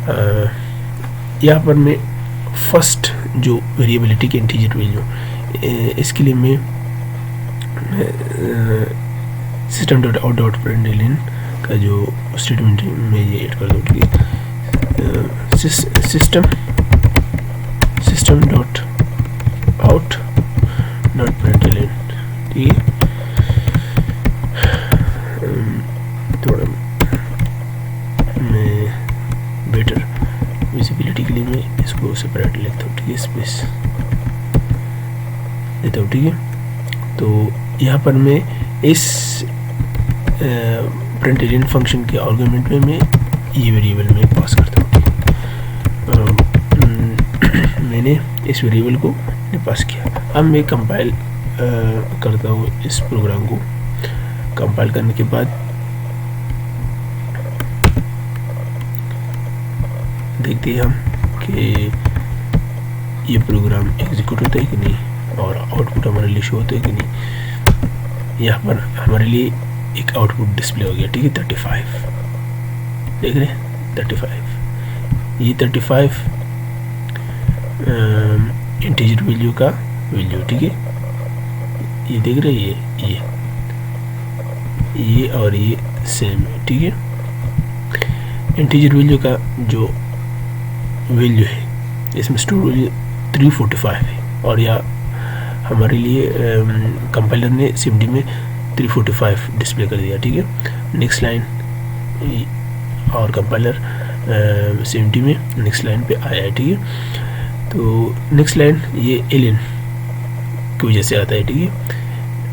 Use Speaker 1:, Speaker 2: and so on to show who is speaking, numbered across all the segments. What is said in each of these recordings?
Speaker 1: यहाँ पर मैं फर्स्ट जो वेरिएबिलिटी की इंटीजर वैल्यू, इसके लिए मैं system dot out dot println का जो स्टेटमेंट है मैं ये ऐड कर दूँ, ठीक है। System dot out dot println, ठीक है। थोड़ा मैं बेटर विजिबिलिटी के लिए मैं इसको सेपरेट लिखता हूँ, ठीक है, स्पेस देता हूँ, ठीक है। तो यहाँ पर मैं इस प्रिंटलन फंक्शन के आर्गुमेंट में मैं ये वेरिएबल में पास करता हूँ, मैंने इस वेरिएबल को पास किया। अब मैं कंपाइल करता हूँ इस प्रोग्राम को। कंपाइल करने के बाद देखते हैं हम कि ये प्रोग्राम एग्जीक्यूट होता है कि नहीं और आउटपुट हमारे लिए शो होता है कि नहीं। यहाँ पर हमारे लिए एक आउटपुट डिस्प्ले हो गया, ठीक है, 35 देख रहे हैं, 35। ये 35 इंटीजर वैल्यू का वैल्यू, ठीक है, ये देख रहे हैं, ये और ये सेम है, ठीक है। इंटीजर वैल्यू का जो वैल्यू है इसमें स्टोर वैल्यू 345 है और या हमारे लिए कंपाइलर ने सीएमडी में 345 डिस्प्ले कर दिया, ठीक है। नेक्स्ट लाइन और कंपाइलर सीएमडी में नेक्स्ट लाइन पे आया है, ठीक है। तो नेक्स्ट लाइन ये एलियन की वजह से आता है, ठीक है।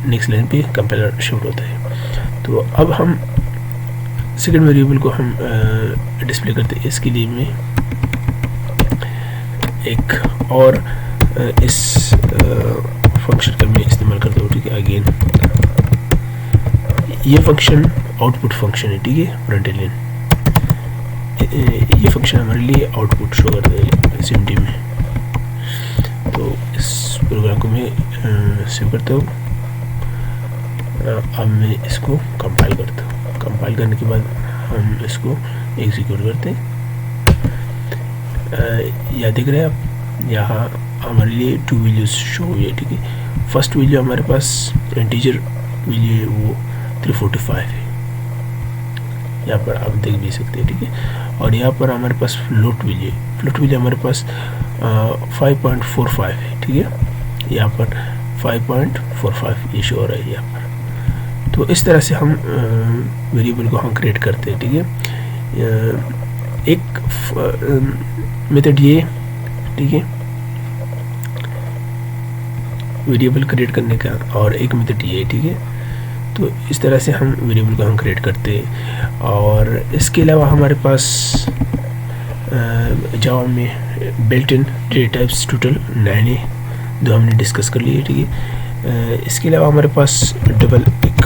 Speaker 1: नेक्स्ट लाइन पे कंपाइलर शिफ्ट होता है। तो अब हम सेकेंड वेरिएबल को हम डिस्प्ले करते हैं। इसके लिए मैं एक और इस फंक्शन का मैं इस्तेमाल करता हूँ, ठीक है। अगेन ये फंक्शन आउटपुट फंक्शन है, ठीक है, प्रिंटलन। ये फंक्शन हमारे लिए आउटपुट शो करता है सीएमडी में। तो इस प्रोग्राम को मैं सेव करता हूँ। अब मैं इसको कंपाइल करता हूँ। कंपाइल करने के बाद हम इसको एग्जीक्यूट करते हैं। यह देख रहे हैं आप, यहाँ हमारे लिए 2 वैल्यूज शो हुई है, ठीक है। फर्स्ट वैल्यू हमारे पास इंटीजर वैल्यू है वो 345 है, यहाँ पर आप देख भी सकते हैं, ठीक है। और यहाँ पर हमारे पास फ्लोट वैल्यू हमारे पास 5.45 है, ठीक है। यहाँ पर 5.45 ये शो हो रहा है यहाँ पर। तो इस तरह से हम वेरिएबल को हम क्रिएट करते हैं, ठीक है। एक मेथड ये, ठीक है, वेरिएबल क्रिएट करने का, और एक मेथड ये, ठीक है। तो इस तरह से हम वेरिएबल को हम क्रिएट करते हैं। और इसके अलावा हमारे पास जावा में built in data types total 9 है, जो हमने डिस्कस कर लिए, ठीक है। इसके अलावा हमारे पास डबल एक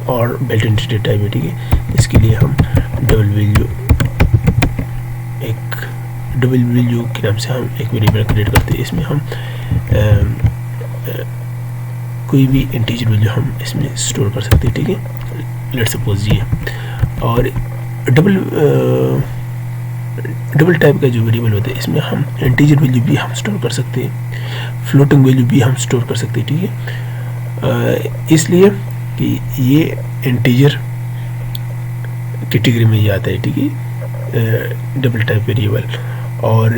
Speaker 1: और बिल्ट इन डेटा टाइप है, ठीक है। इसके लिए हम डबल वैल्यू के नाम से हम एक वेरिएबल क्रिएट करते हैं। इसमें हम कोई भी इंटीजर वैल्यू हम इसमें स्टोर कर सकते हैं, ठीक है। लेट्स सपोज ये, और डबल टाइप का जो वेरिएबल होता है इसमें हम इंटीजर वैल्यू भी हम स्टोर कर सकते हैं, फ्लोटिंग वैल्यू भी हम स्टोर कर सकते हैं, ठीक है। इसलिए कि ये इंटीजर कैटेगरी में ही आता है, ठीक है, डबल टाइप वेरिएबल। और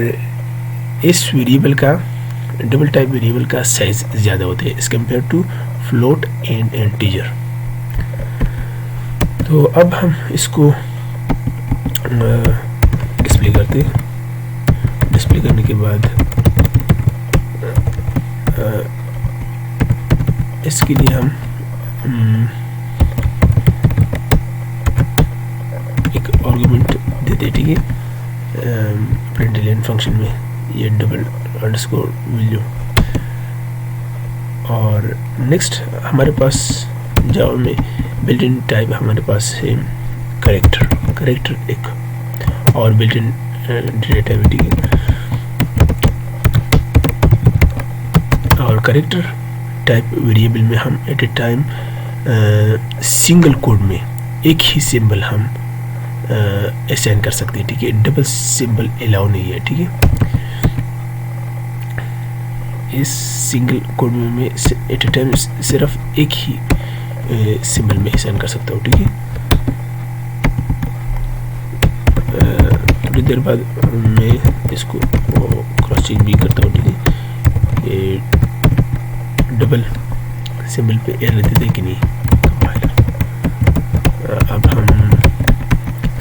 Speaker 1: इस वेरिएबल का, डबल टाइप वेरिएबल का साइज ज़्यादा होता है as compared to float and integer. तो अब हम इसको डिस्प्ले करते हैं। डिस्प्ले करने के बाद इसके लिए हम एक आर्गुमेंट देते हैं, ठीक है, प्रिंटलन फंक्शन में ये डबल अंडरस्कोर वैल्यू। और नेक्स्ट हमारे पास जावा में बिल्ट इन टाइप हमारे पास है करेक्टर एक और बिल्ट इन डेटा टाइप, ठीक है। और करेक्टर टाइप वेरिएबल में हम at a time single code में एक ही सिंबल हम असाइन कर सकते हैं, ठीक है। डबल सिंबल अलाउ नहीं है, ठीक है। इस सिंगल कोड में मैं एट ए टाइम सिर्फ एक ही सिंबल में असाइन कर सकता हूँ, ठीक है। थोड़ी देर बाद मैं इसको क्रॉस चेक भी करता हूँ, ठीक है। ये डबल सिंबल पे एरर देते हैं कि नहीं। अब हम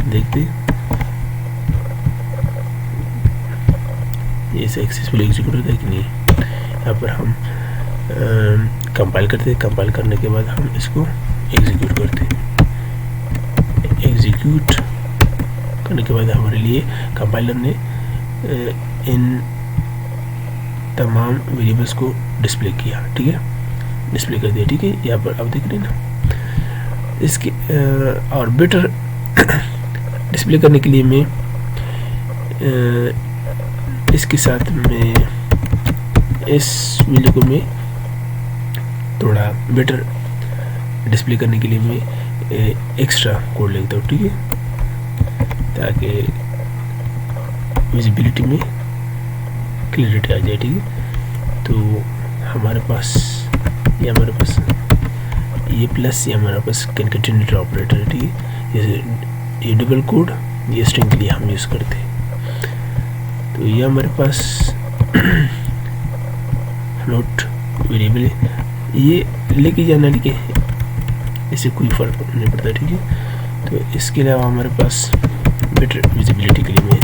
Speaker 1: देखते ये सक्सेसफुल एग्जीक्यूट होता है कि नहीं। यहाँ पर हम कंपाइल करते हैं, कंपाइल करने के बाद हम इसको एग्जीक्यूट करते हैं। एग्जीक्यूट करने के बाद हमारे लिए कंपाइलर ने इन तमाम वेरिएबल्स को डिस्प्ले किया, ठीक है, डिस्प्ले कर दिया, ठीक है। यहाँ पर आप देख रहे हैं ना। इसके और बेटर डिस्प्ले करने के लिए मैं इसके साथ में इस वैल्यू को मैं थोड़ा बेटर डिस्प्ले करने के लिए मैं एक्स्ट्रा कोड लिखता हूँ, ठीक है, ताकि विजिबिलिटी में क्लियरिटी आ जाए, ठीक है। तो हमारे पास ये प्लस, ये हमारे पास कंकैटिनेटर ऑपरेटर है, ठीक है। जैसे ये डबल कोड ये स्ट्रिंग के लिए हम यूज़ करते हैं। तो ये हमारे पास फ्लोट वेरिएबल है, ये लेके जाना, ठीक है, इससे कोई फर्क नहीं पड़ता, ठीक है। तो इसके अलावा हमारे पास बेटर विजिबिलिटी के लिए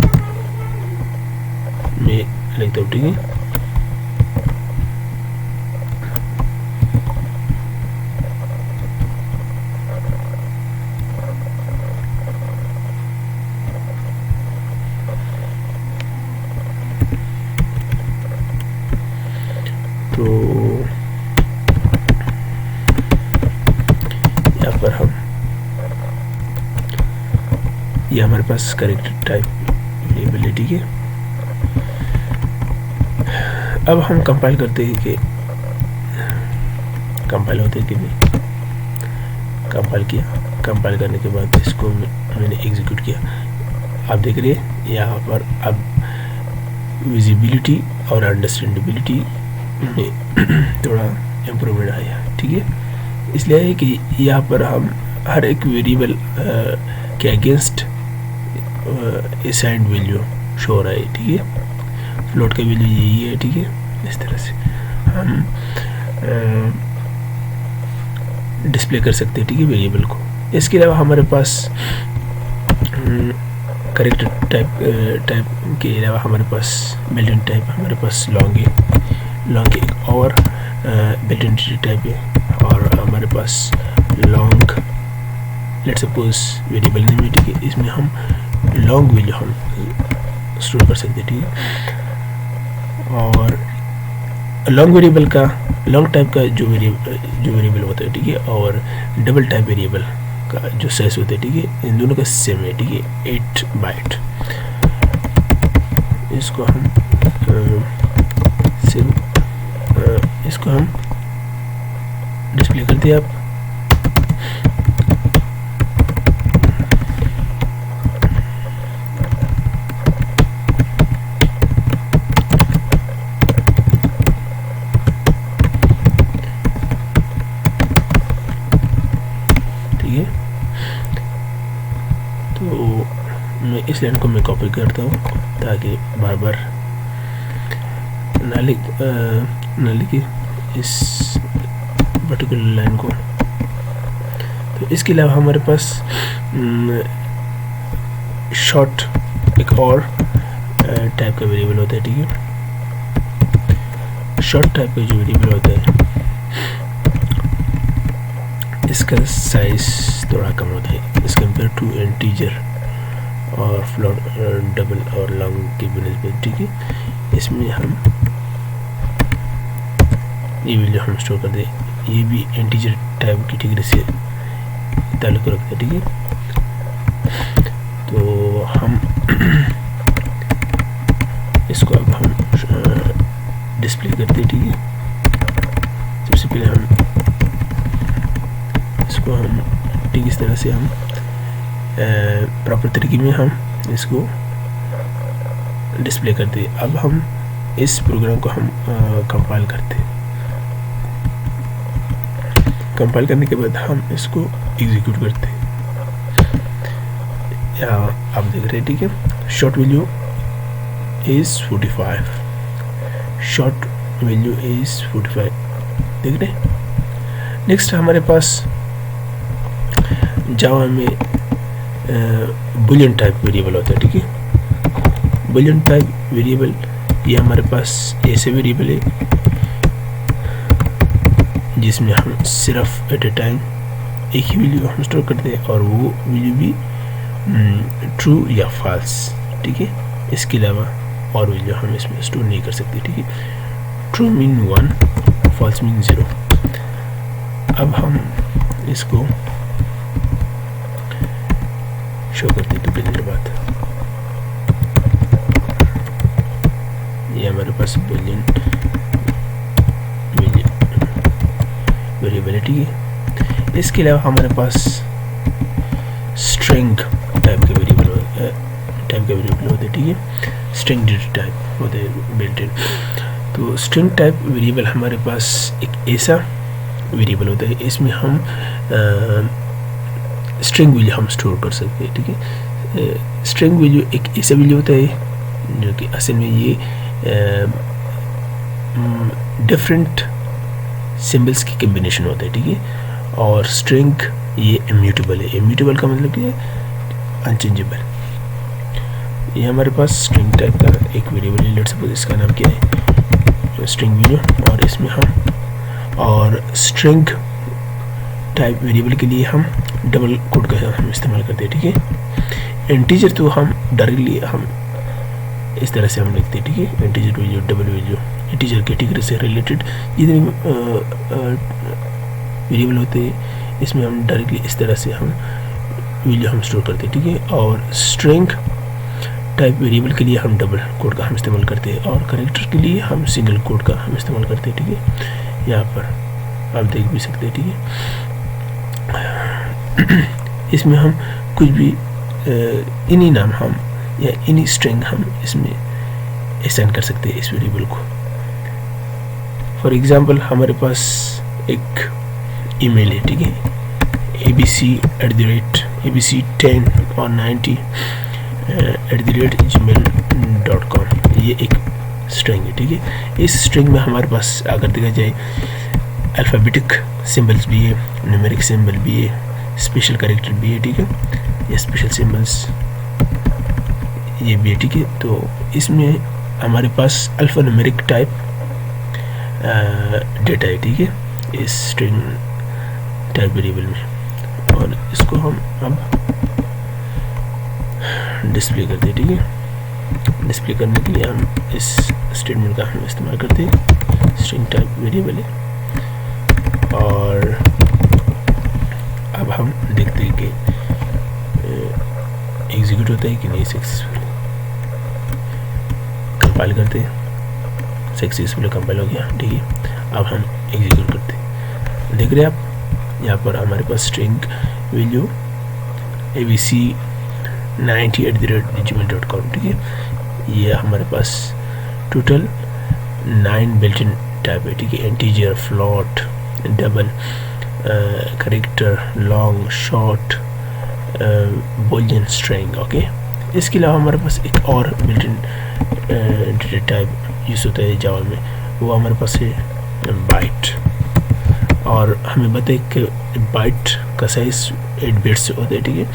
Speaker 1: मैं लिखता हूँ, ठीक है। तो यहाँ पर हम ये हमारे पास करेक्ट टाइप वेरिएबल है, ठीक है। अब हम कंपाइल करते हैं कि कंपाइल होते हैं कि नहीं। कंपाइल किया, कंपाइल करने के बाद इसको मैंने एग्जीक्यूट किया। आप देख रहे हैं यहाँ पर अब विजिबिलिटी और अंडरस्टैंडेबिलिटी में थोड़ा इम्प्रूवमेंट आया, ठीक है। इसलिए है कि यहाँ पर हम हर एक वेरिएबल के अगेंस्ट असाइन्ड वैल्यू शो हो रहा है, ठीक है। फ्लोट का वैल्यू यही है, ठीक है। इस तरह से हम डिस्प्ले कर सकते हैं, ठीक है, वेरिएबल को। इसके अलावा हमारे पास करेक्ट टाइप के अलावा हमारे पास बिल्ट इन टाइप, हमारे पास लॉन्ग है, लॉन्ग एक और बिल्ट इन टाइप है, और हमारे पास long let suppose variable name है, ठीक है। इसमें हम लॉन्ग वैल्यू हम स्टोर कर सकते हैं, ठीक है। और लॉन्ग वेरिएबल का, लॉन्ग टाइप का जो वेरिएबल होता है, ठीक है, और डबल टाइप वेरिएबल का जो साइज होता है, ठीक है, इन दोनों का सेम है, ठीक है, 8 बाइट। इसको हम इसको हम डिस्प्ले करते हैं। आप ठीक है, तो मैं इस लाइन को मैं कॉपी करता हूँ ताकि बार बार ना लिखे इस पर्टिकुलर लाइन को। तो इसके अलावा हमारे पास शॉर्ट एक और टाइप का वेरिएबल होता है, ठीक है। शॉर्ट टाइप का जो वेरिएबल होता है इसका साइज थोड़ा कम होता है एज कम्पेयर टू इंटीजर और फ्लोट डबल और लॉन्ग की बनस्बत, ठीक है। इसमें हम ये वैल्यू हम स्टोर कर दें, ये भी इंटीजर टाइप कैटेगरी से ताल्लुक़ रखता है, ठीक है। तो हम इसको अब हम डिस्प्ले करते हैं, ठीक है। सबसे पहले हम इसको हम ठीक इस तरह से हम प्रॉपर तरीके में हम इसको डिस्प्ले करते हैं। अब हम इस प्रोग्राम को हम कंपाइल करते हैं। कंपाइल करने के बाद हम इसको एग्जीक्यूट करते हैं। आप देख रहे हैं, ठीक है, short value is 45, short value is 45, देख रहे हैं। नेक्स्ट हमारे पास जावा में बुलियन टाइप वेरिएबल होता है, ठीक है। बुलियन टाइप वेरिएबल ये हमारे पास ऐसे वेरिएबल है जिसमें हम सिर्फ एट ए टाइम एक ही वैल्यू हम स्टोर करते हैं और वो वैल्यू भी ट्रू या फॉल्स, ठीक है। इसके अलावा और वैल्यू हम इसमें स्टोर नहीं कर सकते, ठीक है। True mean 1, false mean 0। अब हम इसको शो करते हैं तो कितनी बात ये हमारे पास बुलियन वेरिएबल, ठीक है। इसके अलावा हमारे पास स्ट्रिंग टाइप के वेरिएबल होते हैं, ठीक है। स्ट्रिंग डेटा टाइप होते हैं बिल्ट इन। तो स्ट्रिंग टाइप वेरिएबल हमारे पास एक ऐसा वेरिएबल होता है, इसमें हम स्ट्रिंग वैल्यू हम स्टोर कर सकते हैं, ठीक है। स्ट्रिंग वैल्यू एक ऐसा वैल्यू होता है जो कि असल में ये डिफरेंट सिंबल्स की कम्बिनेशन होता है, ठीक है। और स्ट्रिंग ये इम्यूटेबल है। इम्यूटेबल का मतलब क्या है? अनचेंजेबल। ये हमारे पास स्ट्रिंग टाइप का एक वेरिएबल है, लेट्स सपोज इसका नाम क्या है, स्ट्रिंग वैल्यू। और इसमें हम और स्ट्रिंग टाइप वेरिएबल के लिए हम डबल कोड का हम इस्तेमाल करते हैं, ठीक है। इंटीजर तो हम डायरेक्टली हम इस तरह से हम लिखते हैं, ठीक है। Integer value, double value, integer category से रिलेटेड जितने वेरिएबल होते हैं इसमें हम डायरेक्टली इस तरह से हम वैल्यू हम स्टोर करते हैं, ठीक है। और स्ट्रिंग टाइप वेरिएबल के लिए हम डबल कोड का हम इस्तेमाल करते हैं और कैरेक्टर के लिए हम सिंगल कोड का हम इस्तेमाल करते हैं, ठीक है। यहाँ पर आप देख भी सकते हैं, ठीक है। इसमें हम कुछ भी इन्हीं नाम हम या इन्हीं स्ट्रिंग हम इसमें असाइन कर सकते हैं इस वेरिएबल को। फॉर एग्जांपल हमारे पास एक ईमेल है, ठीक है, abc@abc10 और 90 @gmail.com। ये एक स्ट्रिंग है, ठीक है। इस स्ट्रिंग में हमारे पास अगर देखा जाए अल्फ़ाबेटिक सिंबल्स भी है, न्यूमेरिक सिंबल भी है, स्पेशल कैरेक्टर भी है, ठीक है। ये स्पेशल सिंबल्स ये भी है, ठीक है। तो इसमें हमारे पास अल्फ़ा न्यूमेरिक टाइप डेटा है, ठीक है, इस स्ट्रिंग टाइप वेरिएबल में। और इसको हम अब डिस्प्ले करते हैं, ठीक है। डिस्प्ले करने के लिए हम इस स्टेटमेंट का हम इस्तेमाल करते हैं, स्ट्रिंग टाइप वेरिएबल है। और अब हम देखते हैं कि एग्जीक्यूट होता है कि नहीं सक्सेसफुल। कंपाइल करते हैं, सक्सेसफुल कंपाइल हो गया, ठीक है। अब हम एग्जीक्यूट करते हैं, देख रहे हैं आप यहाँ पर हमारे पास स्ट्रिंग वैल्यू abc90@gmail.com, ठीक है। ये हमारे पास टोटल 9 बिल्ट इन टाइप है, ठीक है। Integer, float, double, character, long, short, Boolean, string, okay. इसके अलावा हमारे पास एक और built in data type use होता है जावा में, वो हमारे पास है बाइट। और हमें बताए कि बाइट का साइज 8 बिट्स होता है, ठीक है।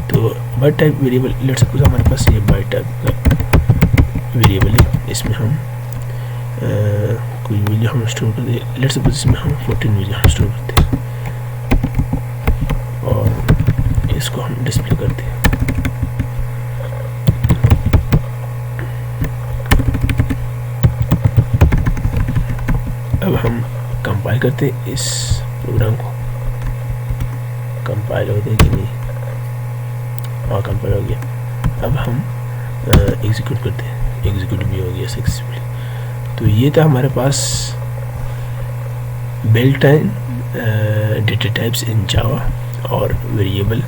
Speaker 1: तो byte type variable, let's suppose हमारे पास ये बाइट टाइप का वेरिएबल है, इसमें हम कोई वैल्यू हम स्टोर करते हैं। लेट्स सपोज इसमें हम 14 वैल्यू हम स्टोर करते हैं और इसको हम डिस्प्ले करते हैं। अब हम कंपाइल करते हैं इस प्रोग्राम को, कंपाइल होता है कि नहीं, हाँ कंपाइल हो गया। अब हम एग्जीक्यूट करते हैं, एग्जीक्यूट भी हो गया सक्सेसफुली। तो ये था हमारे पास built in data types in Java और variable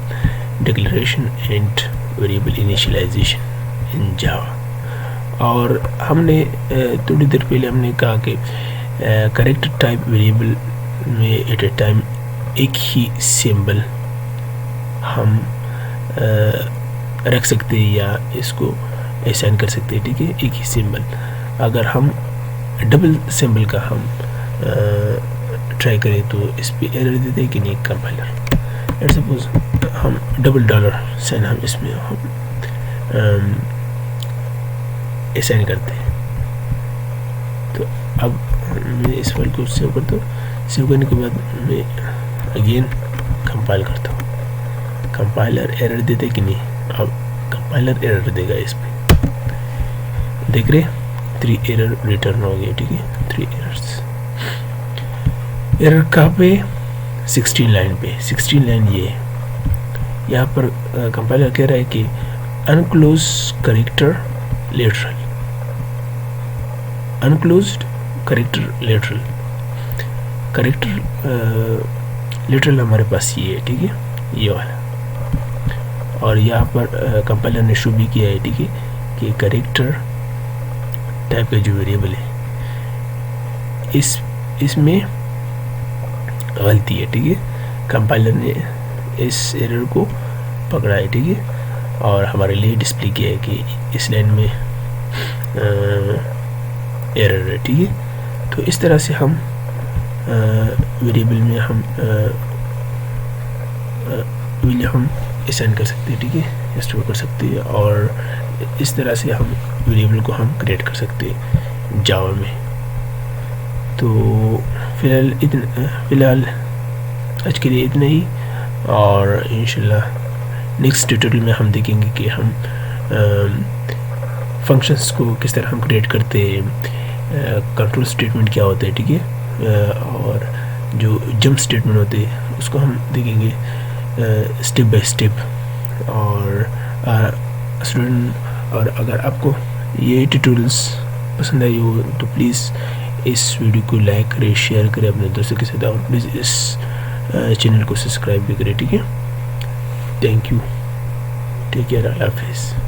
Speaker 1: declaration and variable initialization in Java। और हमने थोड़ी देर पहले हमने कहा कि करेक्टर टाइप वेरिएबल में एट ए टाइम एक ही सिंबल हम रख सकते हैं या इसको असाइन कर सकते हैं, ठीक है, एक ही सिंबल। अगर हम डबल सिंबल का हम ट्राई करें तो इस पर एरर देते हैं कि नहीं कंपाइलर। लेट्स सपोज हम डबल डॉलर साइन हम इसमें हम असाइन करते हैं। तो अब मैं इस फाइल को सेव करता हूँ। सेव करने के बाद मैं अगेन कंपाइल करता हूँ। कंपाइलर एरर देते कि नहीं? अब कंपाइलर एरर देगा इस पे, देख रहे 3 एरर रिटर्न हो गए, ठीक है, 3 एरर्स। एरर कहाँ पे? 16 लाइन पे। 16 लाइन ये है। यहाँ पर कंपाइलर कह रहा है कि unclose character lateral, अनक्लोज्ड character lateral. Character lateral हमारे पास ये है, ठीक है, ये वाला। और यहाँ पर कंपाइलर ने शो भी किया है, ठीक है, कि करेक्टर टाइप का जो वेरिएबल है इसमें गलती है, ठीक है। कंपाइलर ने इस एरर को पकड़ा है, ठीक है, और हमारे लिए डिस्प्ले किया है कि इस लाइन में एरर है, ठीक है। तो इस तरह से हम वेरिएबल में हम वैल्यू हम असाइन कर सकते हैं, ठीक है, स्टोर कर सकते हैं, और इस तरह से हम वेरिएबल को हम क्रिएट कर सकते हैं जावा में। तो फ़िलहाल आज के लिए इतना ही, और इंशाल्लाह नेक्स्ट ट्यूटोरियल में हम देखेंगे कि हम फंक्शंस को किस तरह हम क्रिएट करते हैं, कंट्रोल स्टेटमेंट क्या होते हैं, ठीक है, और जो जंप स्टेटमेंट होते हैं उसको हम देखेंगे स्टेप बाय स्टेप। और स्टूडेंट, और अगर आपको ये ट्यूटोरियल्स पसंद आई हो तो प्लीज़ इस वीडियो को लाइक करें, शेयर करें अपने दोस्तों के साथ, और प्लीज़ इस चैनल को सब्सक्राइब भी करें, ठीक है। थैंक यू, टेक केयर, अल्लाह हाफिज़।